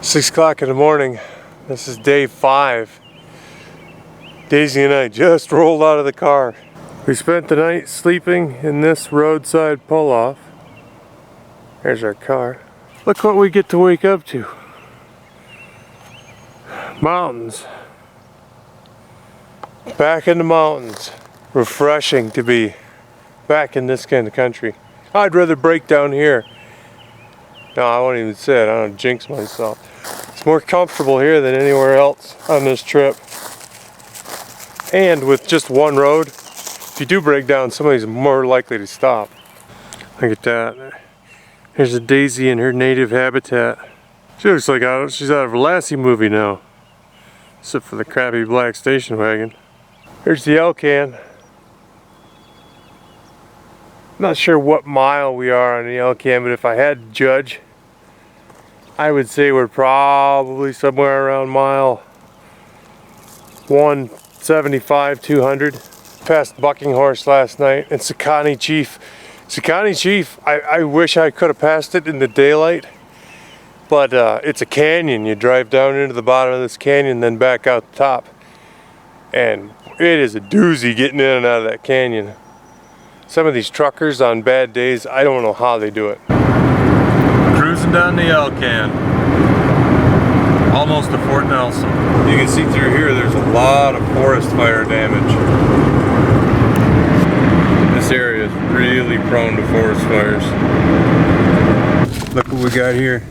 6 o'clock in the morning. This is day 5. Daisy and I just rolled out of the car. We spent the night sleeping in this roadside pull-off. There's our car. Look what we get to wake up to. Mountains. Back in the mountains. Refreshing to be back in this kind of country. I'd rather break down here. No, I won't even say it. I don't jinx myself. It's more comfortable here than anywhere else on this trip. And with just one road, if you do break down, somebody's more likely to stop. Look at that. Here's a Daisy in her native habitat. She looks like she's out of a Lassie movie now. Except for the crappy black station wagon. Here's the Elcan. Not sure what mile we are on the Elcan, but if I had to judge, I would say we're probably somewhere around mile 175, 200. Passed Bucking Horse last night and Sakani Chief. Sakani Chief, I wish I could have passed it in the daylight, but it's a canyon. You drive down into the bottom of this canyon, then back out the top. And it is a doozy getting in and out of that canyon. Some of these truckers on bad days, I don't know how they do it. Cruising down the Elcan. Almost to Fort Nelson. You can see through here there's a lot of forest fire damage. This area is really prone to forest fires. Look what we got here.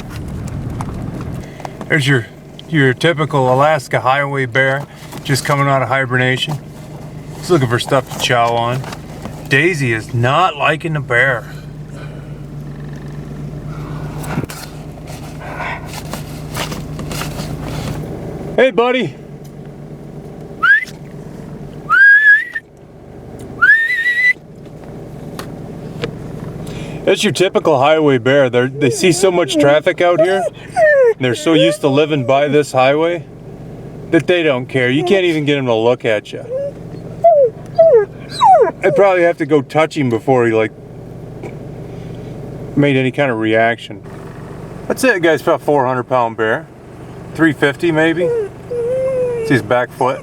There's your typical Alaska highway bear just coming out of hibernation. He's looking for stuff to chow on. Daisy is not liking the bear. Hey, buddy. That's your typical highway bear. They see so much traffic out here, and they're so used to living by this highway that they don't care. You can't even get them to look at you. I'd probably have to go touch him before he made any kind of reaction. That's it, guys. About 400-pound bear, 350 maybe. See his back foot.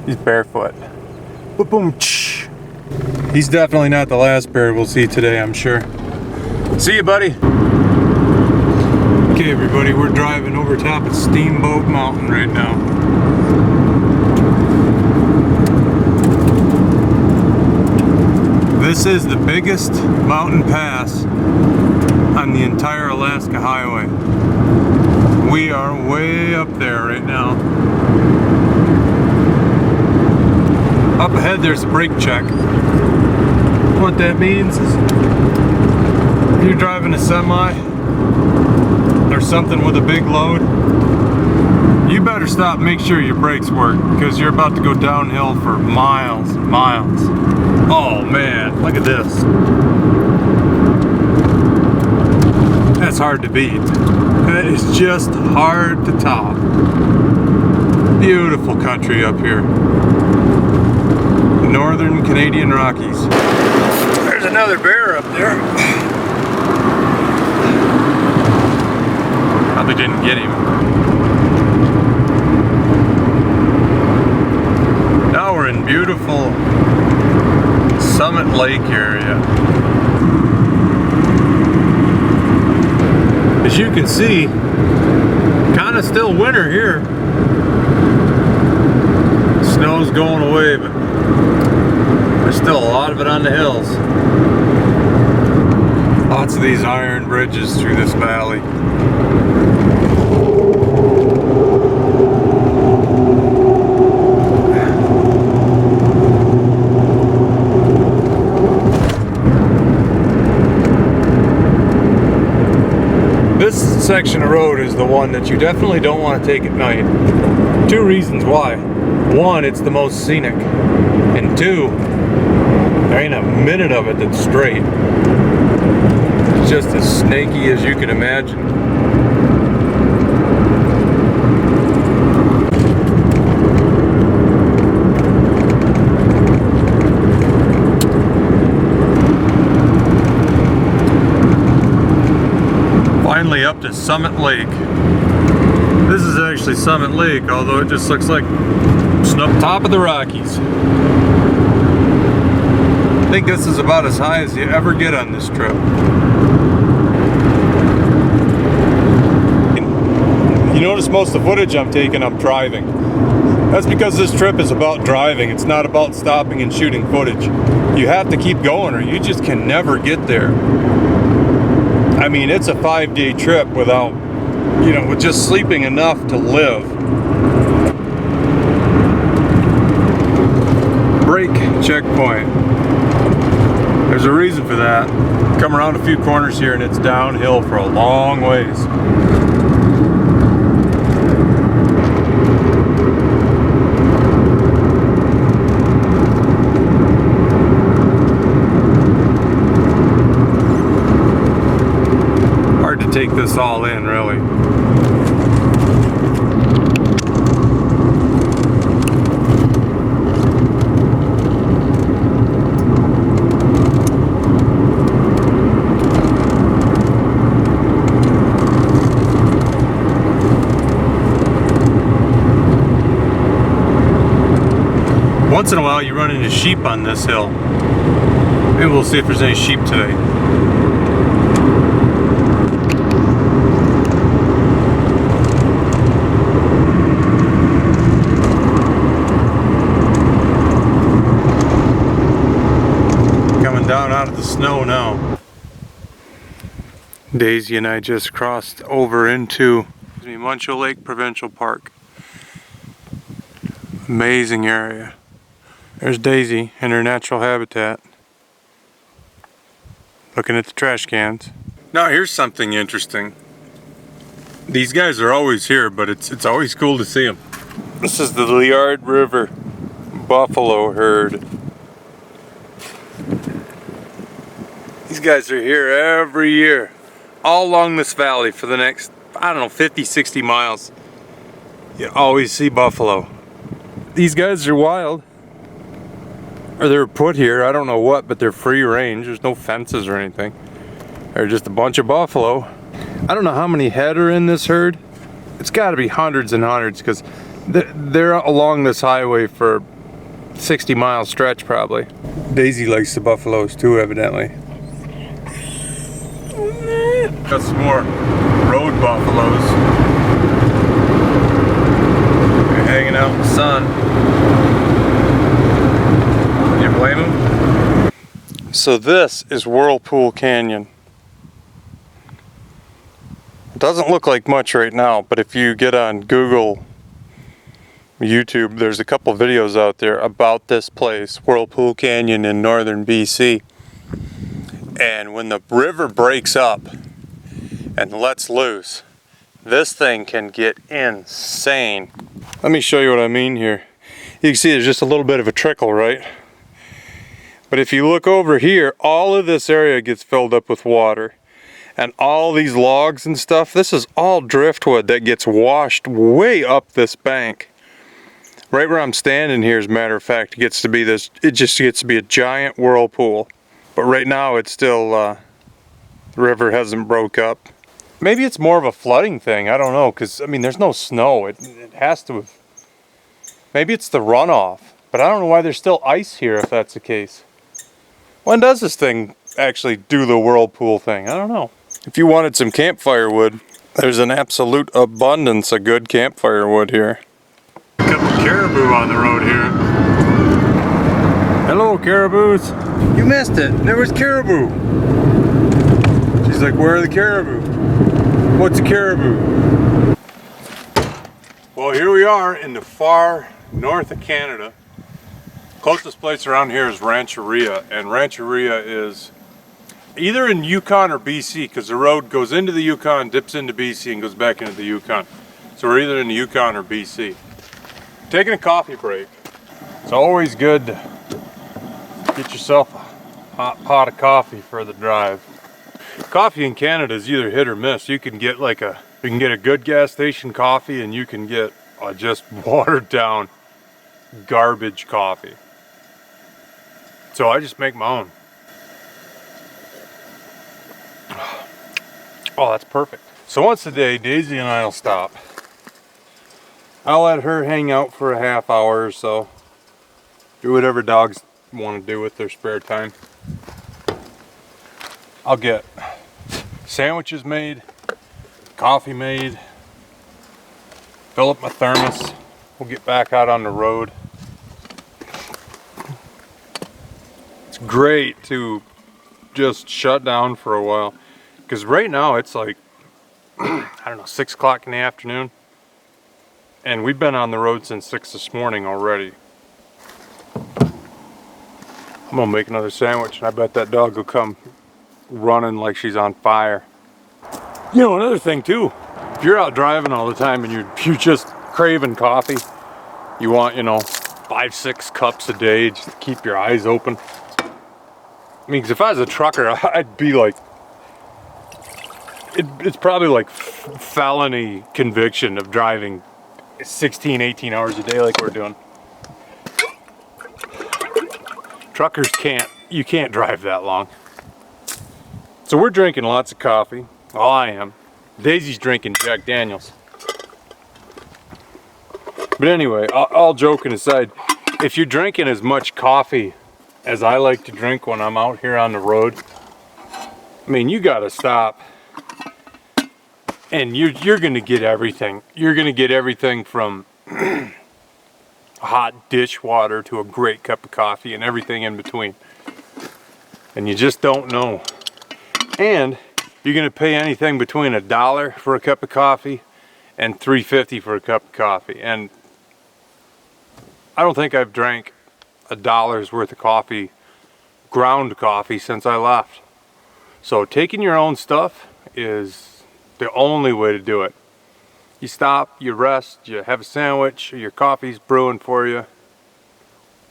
He's barefoot. Boom, boom. He's definitely not the last bear we'll see today, I'm sure. See you, buddy. Okay, everybody, we're driving over top of Steamboat Mountain right now. This is the biggest mountain pass on the entire Alaska highway. We are way up there right now. Up ahead there's a brake check. What that means is if you're driving a semi or something with a big load, you better stop and make sure your brakes work, because you're about to go downhill for miles and miles. Oh man, look at this. That's hard to beat. That is just hard to top. Beautiful country up here. The Northern Canadian Rockies. There's another bear up there. Probably didn't get him. Now we're in beautiful Summit Lake area. As you can see, kind of still winter here. Snow's going away, but there's still a lot of it on the hills. Lots of these iron bridges through this valley. This section of road is the one that you definitely don't want to take at night. 2 reasons why. 1, it's the most scenic. And 2, there ain't a minute of it that's straight. It's just as snaky as you can imagine. Finally up to Summit Lake. This is actually Summit Lake, although it just looks like snow. Top of the Rockies. I think this is about as high as you ever get on this trip. You notice most of the footage I'm taking, I'm driving. That's because this trip is about driving. It's not about stopping and shooting footage. You have to keep going or you just can never get there. I mean, it's a 5-day trip without, you know, with just sleeping enough to live. Brake checkpoint. There's a reason for that. Come around a few corners here and it's downhill for a long ways. Hard to take this all in, really. Once in a while you run into sheep on this hill. Maybe we'll see if there's any sheep today. Coming down out of the snow now. Daisy and I just crossed over into Muncho Lake Provincial Park. Amazing area. There's Daisy in her natural habitat, looking at the trash cans. Now here's something interesting. These guys are always here, but it's always cool to see them. This is the Liard River buffalo herd. These guys are here every year, all along this valley for the next, I don't know, 50, 60 miles. You always see buffalo. These guys are wild. Or they're put here, I don't know what, but they're free range. There's no fences or anything. They're just a bunch of buffalo. I don't know how many head are in this herd. It's got to be hundreds and hundreds because they're along this highway for 60-mile stretch probably. Daisy likes the buffaloes too, evidently. Got some more road buffaloes. They're hanging out in the sun. Can you blame them? So this is Whirlpool Canyon. It doesn't look like much right now, but if you get on Google, YouTube, there's a couple videos out there about this place, Whirlpool Canyon in northern BC. And when the river breaks up and lets loose, this thing can get insane. Let me show you what I mean here. You can see there's just a little bit of a trickle, right? But if you look over here, all of this area gets filled up with water. And all these logs and stuff, this is all driftwood that gets washed way up this bank. Right where I'm standing here, as a matter of fact, it just gets to be a giant whirlpool. But right now it's still, the river hasn't broke up. Maybe it's more of a flooding thing, I don't know, because I mean there's no snow, it has to have. Maybe it's the runoff, but I don't know why there's still ice here if that's the case. When does this thing actually do the whirlpool thing? I don't know. If you wanted some campfire wood, there's an absolute abundance of good campfire wood here. A couple caribou on the road here. Hello, caribous. You missed it. There was caribou. She's like, where are the caribou? What's a caribou? Well, here we are in the far north of Canada. Closest place around here is Rancheria, and Rancheria is either in Yukon or BC, because the road goes into the Yukon, dips into BC, and goes back into the Yukon. So we're either in the Yukon or BC. Taking a coffee break. It's always good to get yourself a hot pot of coffee for the drive. Coffee in Canada is either hit or miss. You can get a good gas station coffee, and you can get just watered down garbage coffee. So I just make my own. Oh, that's perfect. So once a day, Daisy and I will stop. I'll let her hang out for a half hour or so. Do whatever dogs want to do with their spare time. I'll get sandwiches made, coffee made, fill up my thermos. We'll get back out on the road. It's great to just shut down for a while, because right now it's like, I don't know, 6 o'clock in the afternoon, and we've been on the road since 6 this morning already. I'm gonna make another sandwich, and I bet that dog will come running like she's on fire. You know, another thing too, if you're out driving all the time and you're just craving coffee, you want, you know, 5-6 cups a day just to keep your eyes open. I mean, 'cause if I was a trucker, I'd be like, it's probably like felony conviction of driving 16, 18 hours a day like we're doing. Truckers you can't drive that long. So we're drinking lots of coffee. Well, I am. Daisy's drinking Jack Daniels. But anyway, all joking aside, if you're drinking as much coffee as I like to drink when I'm out here on the road, I mean, you gotta stop. And you're gonna get everything. You're gonna get everything from hot dishwater to a great cup of coffee and everything in between. And you just don't know. And you're gonna pay anything between $1 for a cup of coffee and $3.50 for a cup of coffee. And I don't think I've drank $1's worth of coffee, ground coffee, since I left. So taking your own stuff is the only way to do it. You stop, you rest, you have a sandwich, your coffee's brewing for you.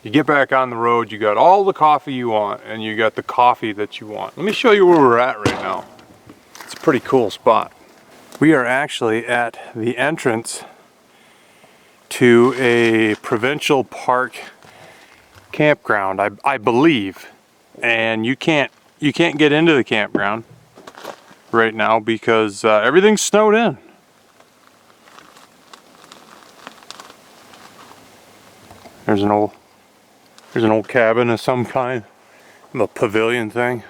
You get back on the road, you got all the coffee you want, and you got the coffee that you want. Let me show you where we're at right now. It's a pretty cool spot. We are actually at the entrance to a provincial park campground, I believe. And you can't get into the campground right now because everything's snowed in. There's an old cabin of some kind, a pavilion thing.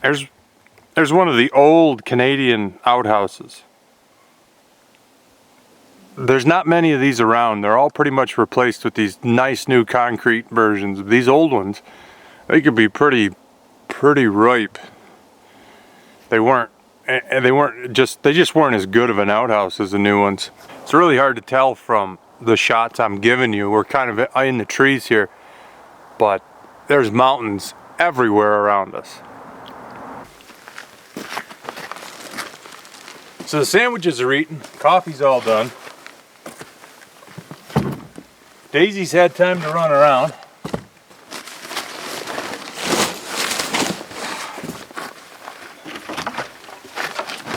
There's one of the old Canadian outhouses. There's not many of these around. They're all pretty much replaced with these nice new concrete versions. These old ones, they could be pretty ripe. They just weren't as good of an outhouse as the new ones. It's really hard to tell from the shots I'm giving you. We're kind of in the trees here, but there's mountains everywhere around us. So the sandwiches are eaten, coffee's all done. Daisy's had time to run around.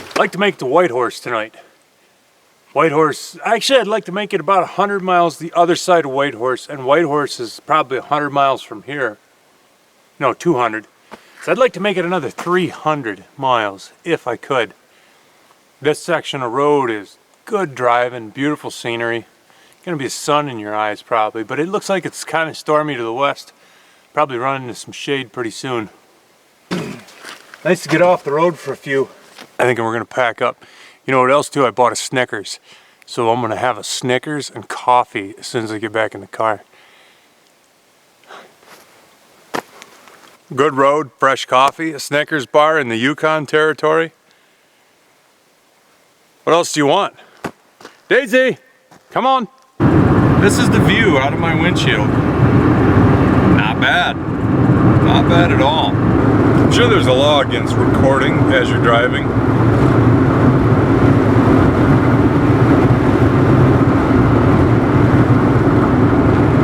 I'd like to make the White Horse tonight. White Horse, actually I'd like to make it about 100 miles the other side of White Horse, and White Horse is probably 100 miles from here. No, 200. So I'd like to make it another 300 miles if I could. This section of road is good driving, beautiful scenery. Gonna be sun in your eyes probably, but it looks like it's kind of stormy to the west. Probably run into some shade pretty soon. Nice to get off the road for a few. I think we're gonna pack up. You know what else too? I bought a Snickers. So I'm gonna have a Snickers and coffee as soon as I get back in the car. Good road, fresh coffee, a Snickers bar in the Yukon territory. What else do you want? Daisy, come on. This is the view out of my windshield. Not bad. Not bad at all. I'm sure there's a law against recording as you're driving.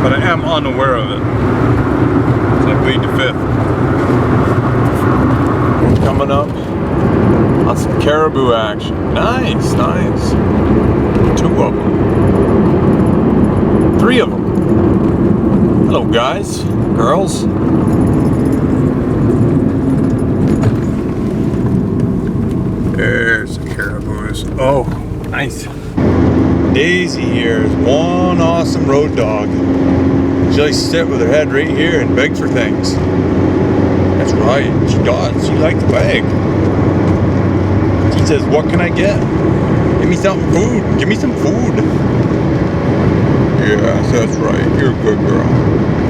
But I am unaware of it. So I plead the fifth. Coming up on some caribou action. Nice, nice. 2 of them. 3 of them. Hello guys, girls. there's some caribous. Oh, nice. Daisy here is one awesome road dog. She likes to sit with her head right here and beg for things. That's right, she does. She likes to beg. She says, what can I get? Give me some food. Give me some food. Yes, that's right. You're a good girl.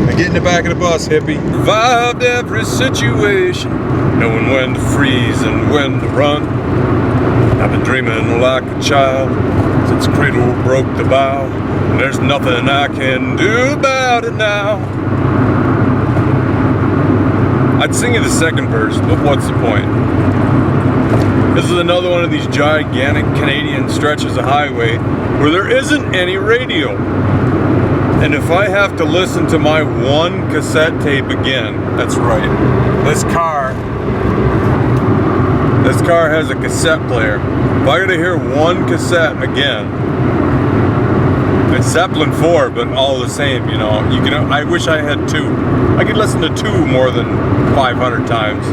Now get in the back of the bus, hippie. Survived every situation, knowing when to freeze and when to run. I've been dreaming like a child since cradle broke the bow. And there's nothing I can do about it now. I'd sing you the second verse, but what's the point? This is another one of these gigantic Canadian stretches of highway where there isn't any radio. And if I have to listen to my one cassette tape again, that's right, this car has a cassette player. If I gotta hear one cassette again, it's Zeppelin 4, but all the same, you know, I wish I had two. I could listen to two more than 500 times.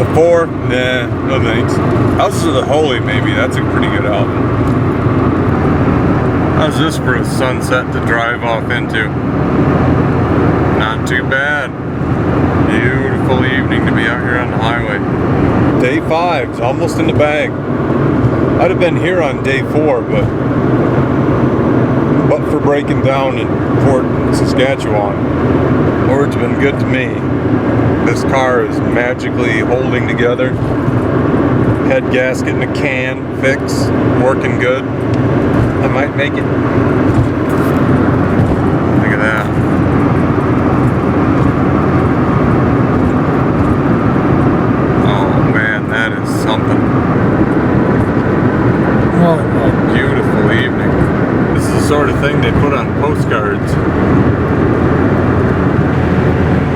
A 4, nah, no thanks. House of the Holy, maybe, that's a pretty good album. How's this for a sunset to drive off into? Not too bad. Beautiful evening to be out here on the highway. Day 5's almost in the bag. I'd have been here on day 4, but for breaking down in Fort Saskatchewan, Lord's been good to me. This car is magically holding together. Head gasket in a can, fix, working good. I might make it. Look at that. Oh man, that is something. What a beautiful evening. This is the sort of thing they put on postcards.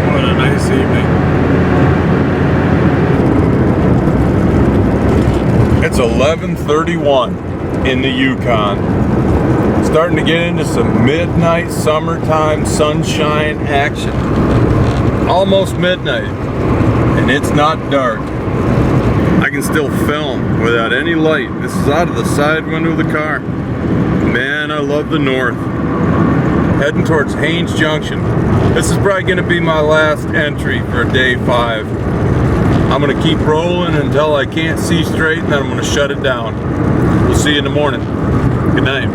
What a nice evening. It's 11:31 in the Yukon. Starting to get into some midnight summertime sunshine action. Almost midnight, and it's not dark. I can still film without any light. This is out of the side window of the car. Man, I love the north. Heading towards Haines Junction. This is probably going to be my last entry for day 5. I'm going to keep rolling until I can't see straight, and then I'm going to shut it down. We'll see you in the morning. Good night.